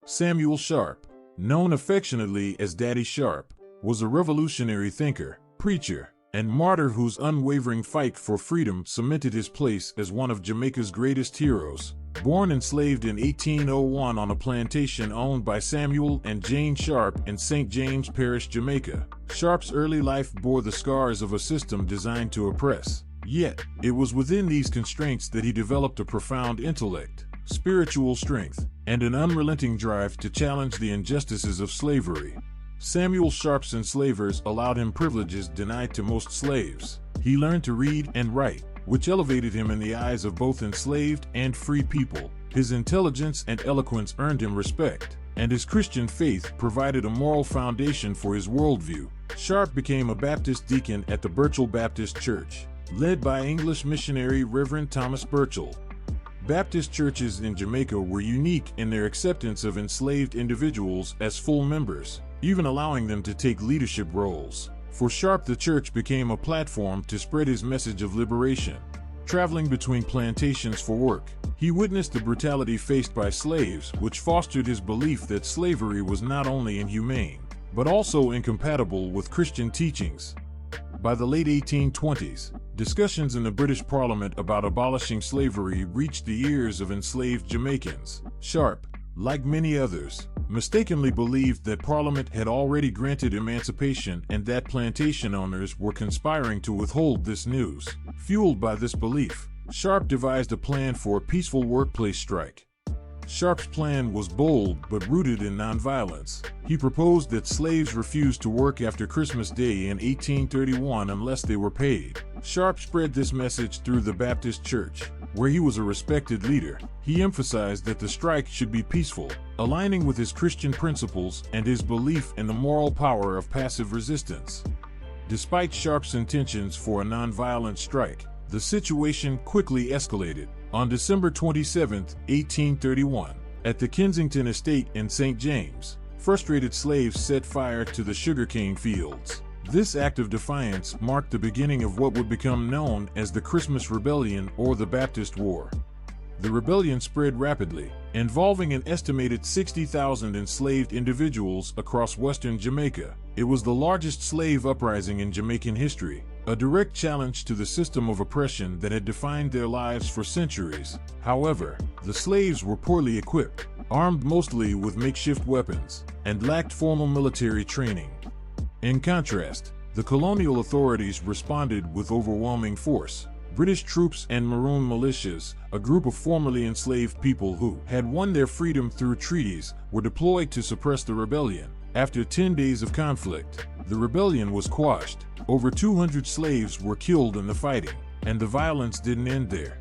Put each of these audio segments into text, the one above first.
Samuel Sharpe, known affectionately as Daddy Sharpe, was a revolutionary thinker, preacher, and martyr whose unwavering fight for freedom cemented his place as one of Jamaica's greatest heroes. Born enslaved in 1801 on a plantation owned by Samuel and Jane Sharpe in St. James Parish, Jamaica, Sharpe's early life bore the scars of a system designed to oppress. Yet, it was within these constraints that he developed a profound intellect, spiritual strength, and an unrelenting drive to challenge the injustices of slavery. Samuel Sharpe's enslavers allowed him privileges denied to most slaves. He learned to read and write, which elevated him in the eyes of both enslaved and free people. His intelligence and eloquence earned him respect, and his Christian faith provided a moral foundation for his worldview. Sharpe became a Baptist deacon at the Burchell Baptist Church, led by English missionary Reverend Thomas Burchell. Baptist churches in Jamaica were unique in their acceptance of enslaved individuals as full members, even allowing them to take leadership roles. For Sharpe, the church became a platform to spread his message of liberation. Traveling between plantations for work, he witnessed the brutality faced by slaves, which fostered his belief that slavery was not only inhumane, but also incompatible with Christian teachings. By the late 1820s, discussions in the British Parliament about abolishing slavery reached the ears of enslaved Jamaicans. Sharpe, like many others, mistakenly believed that Parliament had already granted emancipation and that plantation owners were conspiring to withhold this news. Fueled by this belief, Sharpe devised a plan for a peaceful workplace strike. Sharpe's plan was bold but rooted in nonviolence. He proposed that slaves refuse to work after Christmas Day in 1831 unless they were paid. Sharpe spread this message through the Baptist Church, where he was a respected leader. He emphasized that the strike should be peaceful, aligning with his Christian principles and his belief in the moral power of passive resistance. Despite Sharpe's intentions for a nonviolent strike, the situation quickly escalated. On December 27, 1831, at the Kensington estate in St. James, frustrated slaves set fire to the sugarcane fields. This act of defiance marked the beginning of what would become known as the Christmas Rebellion or the Baptist War. The rebellion spread rapidly, involving an estimated 60,000 enslaved individuals across western Jamaica. It was the largest slave uprising in Jamaican history, a direct challenge to the system of oppression that had defined their lives for centuries. However, the slaves were poorly equipped, armed mostly with makeshift weapons, and lacked formal military training. In contrast, the colonial authorities responded with overwhelming force. British troops and Maroon militias, a group of formerly enslaved people who had won their freedom through treaties, were deployed to suppress the rebellion. After 10 days of conflict, the rebellion was quashed. Over 200 slaves were killed in the fighting, and the violence didn't end there.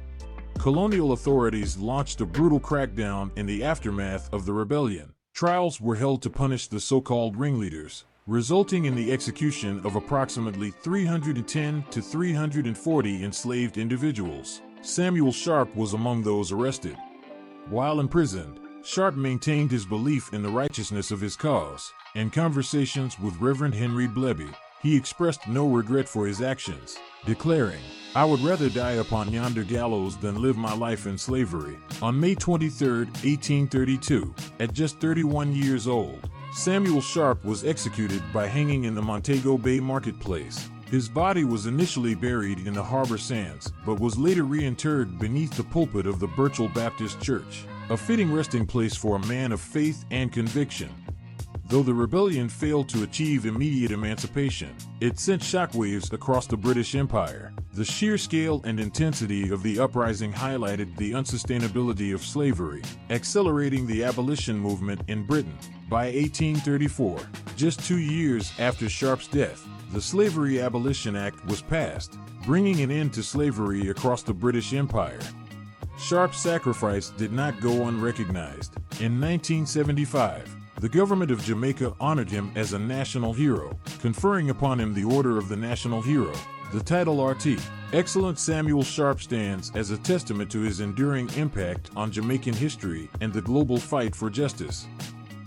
Colonial authorities launched a brutal crackdown in the aftermath of the rebellion. Trials were held to punish the so-called ringleaders, resulting in the execution of approximately 310 to 340 enslaved individuals. Samuel Sharpe was among those arrested. While imprisoned, Sharpe maintained his belief in the righteousness of his cause. In conversations with Reverend Henry Bleby, he expressed no regret for his actions, declaring, "I would rather die upon yonder gallows than live my life in slavery." On May 23, 1832, at just 31 years old, Samuel Sharpe was executed by hanging in the Montego Bay marketplace. His body was initially buried in the harbor sands, but was later reinterred beneath the pulpit of the Burchell Baptist Church, a fitting resting place for a man of faith and conviction. Though the rebellion failed to achieve immediate emancipation, it sent shockwaves across the British Empire. The sheer scale and intensity of the uprising highlighted the unsustainability of slavery, accelerating the abolition movement in Britain. By 1834, just 2 years after Sharpe's death, the Slavery Abolition Act was passed, bringing an end to slavery across the British Empire. Sharpe's sacrifice did not go unrecognized. In 1975, the government of Jamaica honored him as a national hero, conferring upon him the Order of the National Hero. The title RT. Excellent Samuel Sharpe stands as a testament to his enduring impact on Jamaican history and the global fight for justice.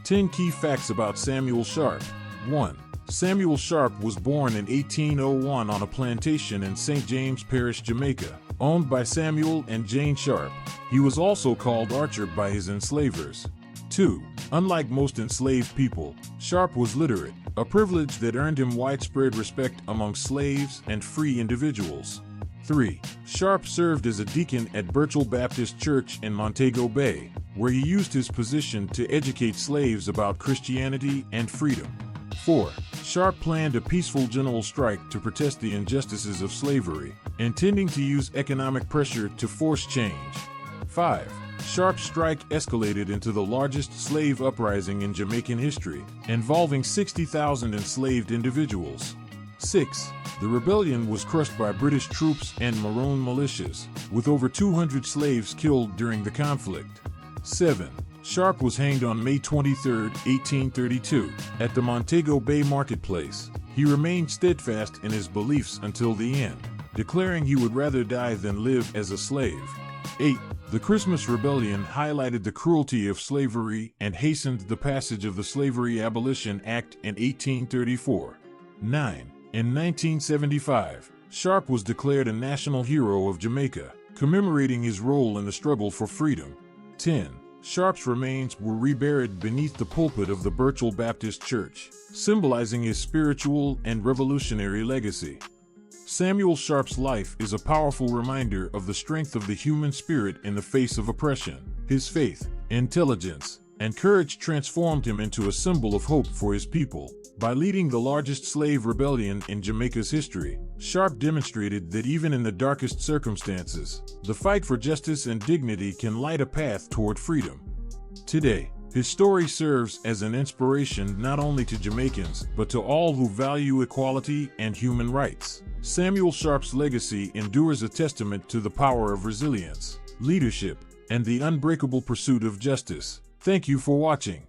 10 key facts about Samuel Sharpe. 1. Samuel Sharpe was born in 1801 on a plantation in St. James Parish, Jamaica, owned by Samuel and Jane Sharpe. He was also called Archer by his enslavers. 2. Unlike most enslaved people, Sharpe was literate, a privilege that earned him widespread respect among slaves and free individuals. 3. Sharpe served as a deacon at Birchall Baptist Church in Montego Bay, where he used his position to educate slaves about Christianity and freedom. 4. Sharpe planned a peaceful general strike to protest the injustices of slavery, intending to use economic pressure to force change. 5. Sharpe's strike escalated into the largest slave uprising in Jamaican history, involving 60,000 enslaved individuals. 6. The rebellion was crushed by British troops and Maroon militias, with over 200 slaves killed during the conflict. 7. Sharpe was hanged on May 23, 1832, at the Montego Bay Marketplace. He remained steadfast in his beliefs until the end, declaring he would rather die than live as a slave. 8. The Christmas Rebellion highlighted the cruelty of slavery and hastened the passage of the Slavery Abolition Act in 1834. 9. In 1975, Sharpe was declared a national hero of Jamaica, commemorating his role in the struggle for freedom. 10. Sharpe's remains were reburied beneath the pulpit of the Birchall Baptist Church, symbolizing his spiritual and revolutionary legacy. Samuel Sharpe's life is a powerful reminder of the strength of the human spirit in the face of oppression. His faith, intelligence, and courage transformed him into a symbol of hope for his people. By leading the largest slave rebellion in Jamaica's history, Sharpe demonstrated that even in the darkest circumstances, the fight for justice and dignity can light a path toward freedom. Today, his story serves as an inspiration not only to Jamaicans but to all who value equality and human rights. Samuel Sharpe's legacy endures, a testament to the power of resilience, leadership, and the unbreakable pursuit of justice. Thank you for watching.